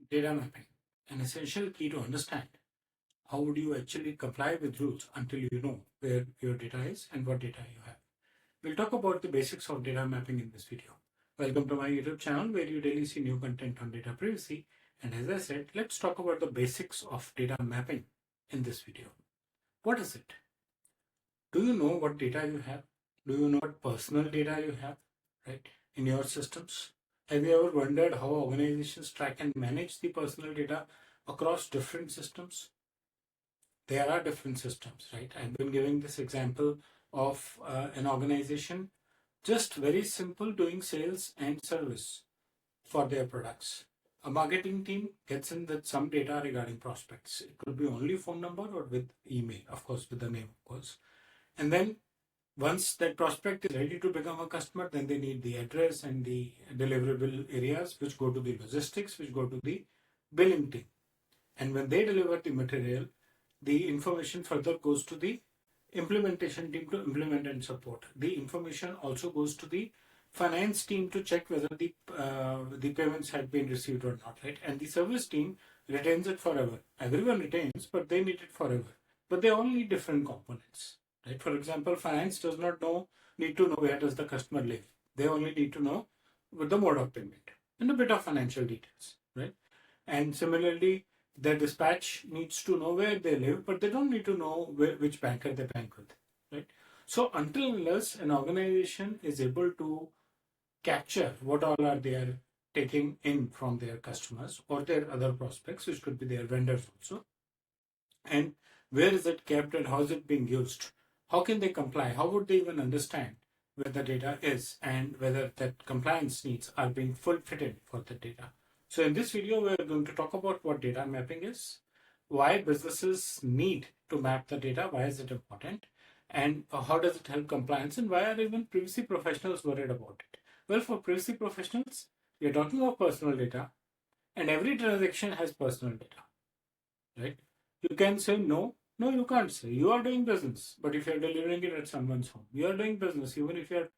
Data mapping, an essential key to understand how would you actually comply with rules until you know where your data is and what data you have. We'll talk about the basics of data mapping in this video. Welcome to my YouTube channel where you daily see new content on data privacy. And as I said, let's talk about the basics of data mapping in this video. What is it? Do you know what data you have? Do you know what personal data you have, right, in your systems? Have you ever wondered how organizations track and manage the personal data across different systems? There are different systems, right? I've been giving this example of an organization just very simple doing sales and service for their products. A marketing team gets in with some data regarding prospects. It could be only phone number or with email, of course, with the name, of course. And then once that prospect is ready to become a customer, then they need the address and the deliverable areas, which go to the logistics, which go to the billing team. And when they deliver the material, the information further goes to the implementation team to implement and support. The information also goes to the finance team to check whether the payments had been received or not, right? And the service team retains it forever. Everyone retains, but they need it forever. But they all need different components, right? For example, finance does not need to know where does the customer live. They only need to know with the mode of payment and a bit of financial details, right? And similarly, the dispatch needs to know where they live, but they don't need to know which banker they bank with, right? So until unless an organization is able to capture what all are they taking in from their customers or their other prospects, which could be their vendors also, and where is it kept and how is it being used, how can they comply, how would they even understand where the data is and whether that compliance needs are being fulfilled for the data. So in this video, we are going to talk about what data mapping is, why businesses need to map the data, why is it important, and how does it help compliance, and why are even privacy professionals worried about it? Well, for privacy professionals, we are talking about personal data, and every transaction has personal data, right? You can say no, you can't say. You are doing business, but if you're delivering it at someone's home, you are doing business, even if you're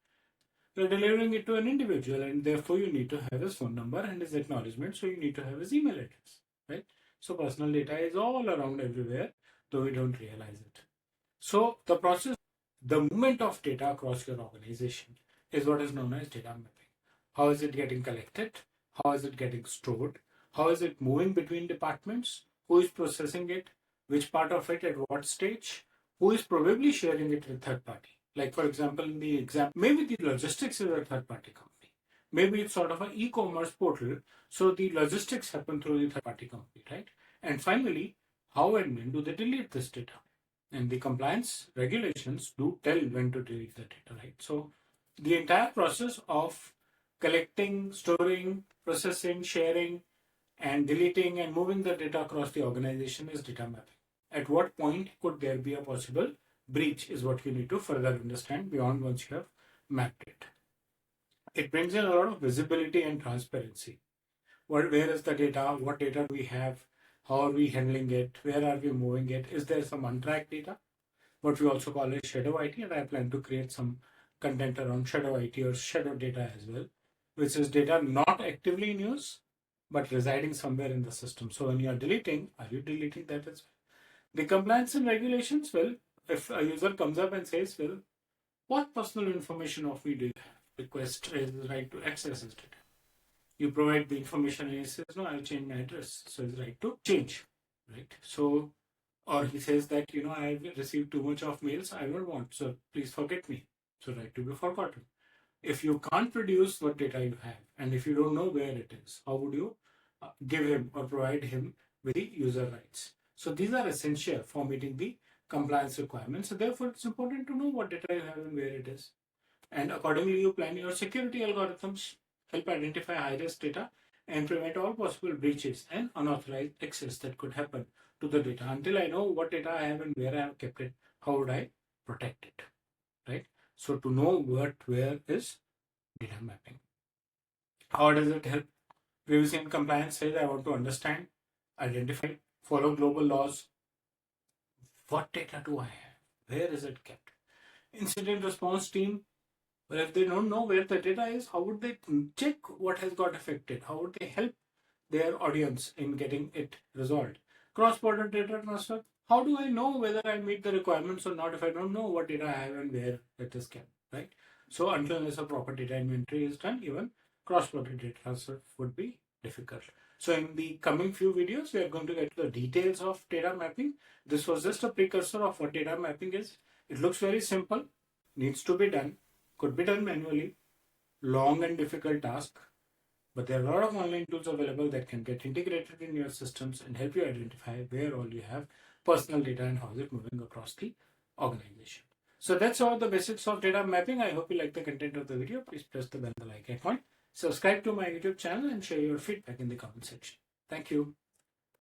delivering it to an individual, and therefore you need to have his phone number and his acknowledgement, so you need to have his email address, right? So personal data is all around everywhere, though we don't realize it. So the movement of data across your organization is what is known as data mapping. How is it getting collected? How is it getting stored? How is it moving between departments? Who is processing it? Which part of it at what stage? Who is probably sharing it with third party? Like for example, in the example, maybe the logistics is a third party company. Maybe it's sort of an e-commerce portal. So the logistics happen through the third party company, right? And finally, how and when do they delete this data? And the compliance regulations do tell when to delete the data, right? So the entire process of collecting, storing, processing, sharing, and deleting and moving the data across the organization is data mapping. At what point could there be a possible breach is what you need to further understand beyond once you have mapped it. It brings in a lot of visibility and transparency. Where is the data? What data do we have? How are we handling it? Where are we moving it? Is there some untracked data? What we also call as shadow IT, and I plan to create some content around shadow IT or shadow data as well, which is data not actively in use, but residing somewhere in the system. So when you are deleting, are you deleting that as well? The compliance and regulations, well, if a user comes up and says, well, what personal information of me do you have? Request is the right to access this data. You provide the information and he says, no, I'll change my address. So it's right to change, right? So, or he says that, I've received too much of mails, I don't want, so please forget me. So right to be forgotten. If you can't produce what data you have, and if you don't know where it is, how would you give him or provide him with the user rights? So these are essential for meeting the compliance requirements. So therefore, it's important to know what data you have and where it is. And accordingly, you plan your security algorithms, help identify high-risk data, and prevent all possible breaches and unauthorized access that could happen to the data. Until I know what data I have and where I have kept it, how would I protect it, right? So to know where is data mapping. How does it help? Privacy and compliance says I want to understand, identify, follow global laws. What data do I have? Where is it kept? Incident response team, well, if they don't know where the data is, how would they check what has got affected? How would they help their audience in getting it resolved. Cross-border data transfer. How do I know whether I meet the requirements or not if I don't know what data I have and where it is kept, right? So until unless a proper data inventory is done, even cross-border data transfer would be difficult. So in the coming few videos, we are going to get to the details of data mapping. This was just a precursor of what data mapping is. It looks very simple, needs to be done, could be done manually, long and difficult task, but there are a lot of online tools available that can get integrated in your systems and help you identify where all you have personal data and how is it moving across the organization. So that's all the basics of data mapping. I hope you like the content of the video. Please press the bell and the like icon. Subscribe to my YouTube channel and share your feedback in the comment section. Thank you.